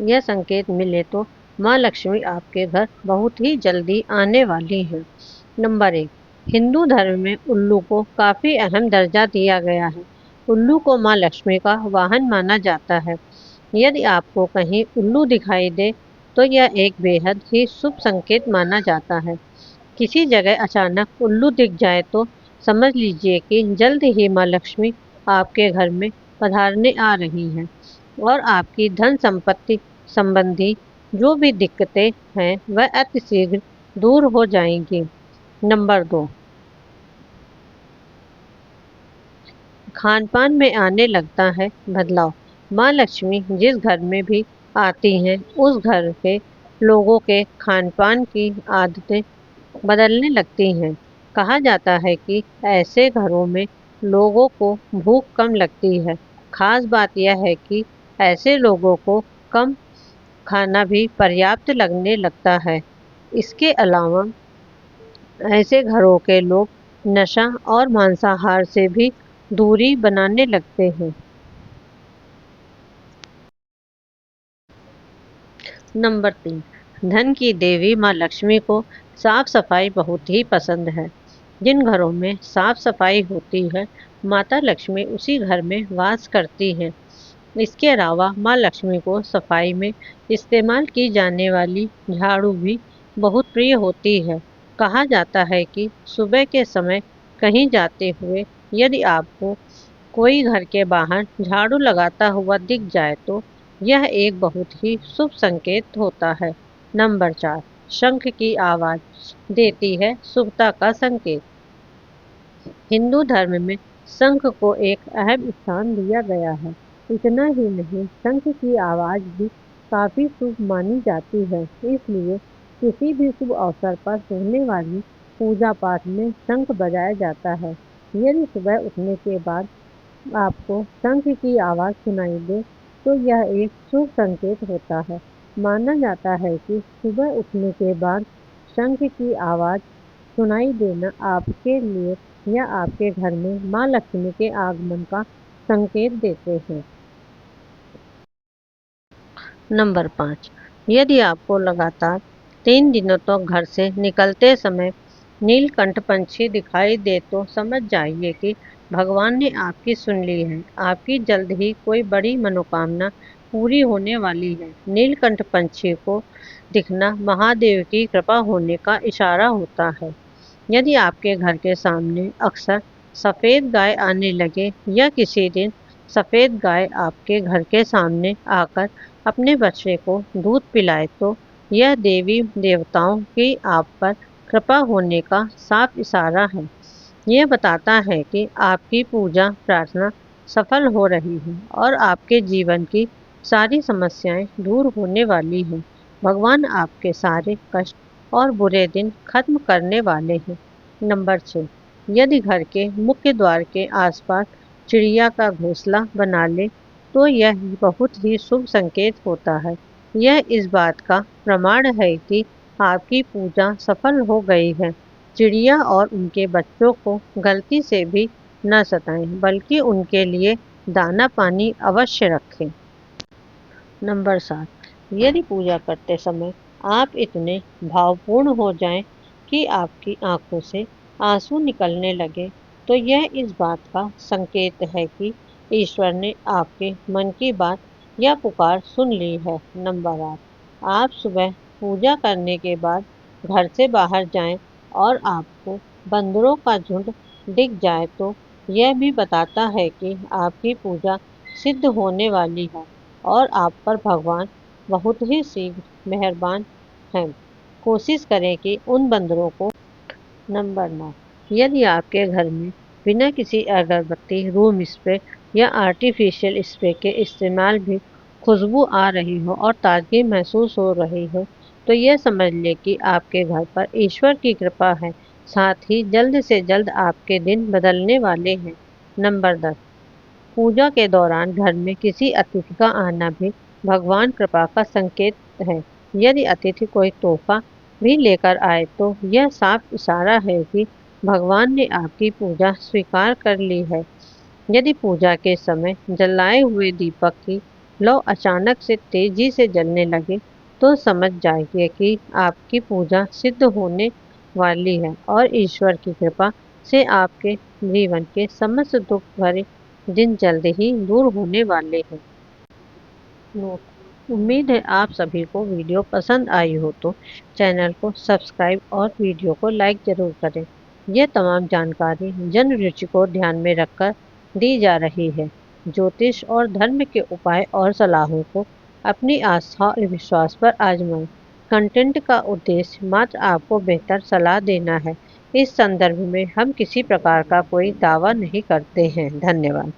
यह संकेत मिले तो माँ लक्ष्मी आपके घर बहुत ही जल्दी आने वाली है। नंबर 1, हिंदू धर्म में उल्लू को काफी अहम दर्जा दिया गया है। उल्लू को माँ लक्ष्मी का वाहन माना जाता है। यदि आपको कहीं उल्लू दिखाई दे तो यह एक बेहद ही शुभ संकेत माना जाता है। किसी जगह अचानक उल्लू दिख जाए तो समझ लीजिए कि जल्द ही माँ लक्ष्मी आपके घर में पधारने आ रही हैं और आपकी धन संपत्ति संबंधी जो भी दिक्कतें हैं वह अतिशीघ्र दूर हो जाएंगी। नंबर 2, खान पान में आने लगता है बदलाव। माँ लक्ष्मी जिस घर में भी आती हैं उस घर के लोगों के खान पान की आदतें बदलने लगती हैं। कहा जाता है कि ऐसे घरों में लोगों को भूख कम लगती है। खास बात यह है कि ऐसे लोगों को कम खाना भी पर्याप्त लगने लगता है। इसके अलावा ऐसे घरों के लोग नशा और मांसाहार से भी दूरी बनाने लगते हैं। नंबर 3, धन की देवी माँ लक्ष्मी को साफ सफाई बहुत ही पसंद है। जिन घरों में साफ सफाई होती है माता लक्ष्मी उसी घर में वास करती हैं। इसके अलावा माँ लक्ष्मी को सफाई में इस्तेमाल की जाने वाली झाड़ू भी बहुत प्रिय होती है। कहा जाता है कि सुबह के समय कहीं जाते हुए यदि आपको कोई घर के बाहर झाड़ू लगाता हुआ दिख जाए तो यह एक बहुत ही शुभ संकेत होता है। नंबर 4, शंख की आवाज देती है शुभता का संकेत। हिंदू धर्म में शंख को एक अहम स्थान दिया गया है। इतना ही नहीं, शंख की आवाज भी काफी शुभ मानी जाती है। इसलिए किसी भी शुभ अवसर पर होने वाली पूजा पाठ में शंख बजाया जाता है। यदि सुबह उठने के बाद आपको शंख की आवाज सुनाई दे तो यह एक शुभ संकेत होता है। माना जाता है कि सुबह उठने के बाद शंख की आवाज सुनाई देना आपके लिए या आपके घर में माँ लक्ष्मी के आगमन का संकेत देते हैं। नंबर 5, यदि आपको लगातार 3 दिनों तक घर से निकलते समय नीलकंठ पंछी दिखाई दे तो समझ जाइए कि भगवान ने आपकी सुन ली है। आपकी जल्द ही कोई बड़ी मनोकामना पूरी होने वाली है। नीलकंठ पंछी को दिखना महादेव की कृपा होने का इशारा होता है। यदि आपके घर के सामने अक्सर सफ़ेद गाय आने लगे या किसी दिन सफ़ेद गाय आपके घर के सामने आकर अपने बच्चे को दूध पिलाए तो यह देवी देवताओं की आप पर कृपा होने का साफ इशारा है। यह बताता है कि आपकी पूजा प्रार्थना सफल हो रही है और आपके जीवन की सारी समस्याएं दूर होने वाली हैं। भगवान आपके सारे कष्ट और बुरे दिन खत्म करने वाले हैं। नंबर 6, यदि घर के मुख्य द्वार के आसपास चिड़िया का घोंसला बना ले तो यह बहुत ही शुभ संकेत होता है। यह इस बात का प्रमाण है कि आपकी पूजा सफल हो गई है। चिड़िया और उनके बच्चों को गलती से भी न सताएं बल्कि उनके लिए दाना पानी अवश्य रखें। नंबर 7, यदि पूजा करते समय आप इतने भावपूर्ण हो जाएं कि आपकी आंखों से आंसू निकलने लगे तो यह इस बात का संकेत है कि ईश्वर ने आपके मन की बात या पुकार सुन ली है। नंबर 8, आप सुबह पूजा करने के बाद घर से बाहर जाएं और आपको बंदरों का झुंड दिख जाए तो यह भी बताता है कि आपकी पूजा सिद्ध होने वाली है और आप पर भगवान बहुत ही शीघ्र मेहरबान हैं। कोशिश करें कि उन बंदरों को। नंबर 9, यदि आपके घर में बिना किसी अगरबत्ती, रूम स्प्रे या आर्टिफिशियल स्प्रे के इस्तेमाल भी खुशबू आ रही हो और ताजगी महसूस हो रही हो तो यह समझ लें कि आपके घर पर ईश्वर की कृपा है। साथ ही जल्द से जल्द आपके दिन बदलने वाले हैं। नंबर 10, पूजा के दौरान घर में किसी अतिथि का आना भी भगवान कृपा का संकेत है। यदि अतिथि कोई तोहफा भी लेकर आए तो यह साफ इशारा है कि भगवान ने आपकी पूजा स्वीकार कर ली है। यदि पूजा के समय जलाए हुए दीपक की लौ अचानक से तेजी से जलने लगे तो समझ जाइए कि आपकी पूजा सिद्ध होने वाली है और ईश्वर की कृपा से आपके जीवन के समस्त दुख भरे दिन जल्द ही दूर होने वाले हैं। नोट। उम्मीद है आप सभी को वीडियो पसंद आई हो तो चैनल को सब्सक्राइब और वीडियो को लाइक जरूर करें। यह तमाम जानकारी जन रुचि को ध्यान में रखकर दी जा रही है। ज्योतिष और धर्म के उपाय और सलाहों को अपनी आस्था और विश्वास पर आजमाएं। कंटेंट का उद्देश्य मात्र आपको बेहतर सलाह देना है। इस संदर्भ में हम किसी प्रकार का कोई दावा नहीं करते हैं। धन्यवाद।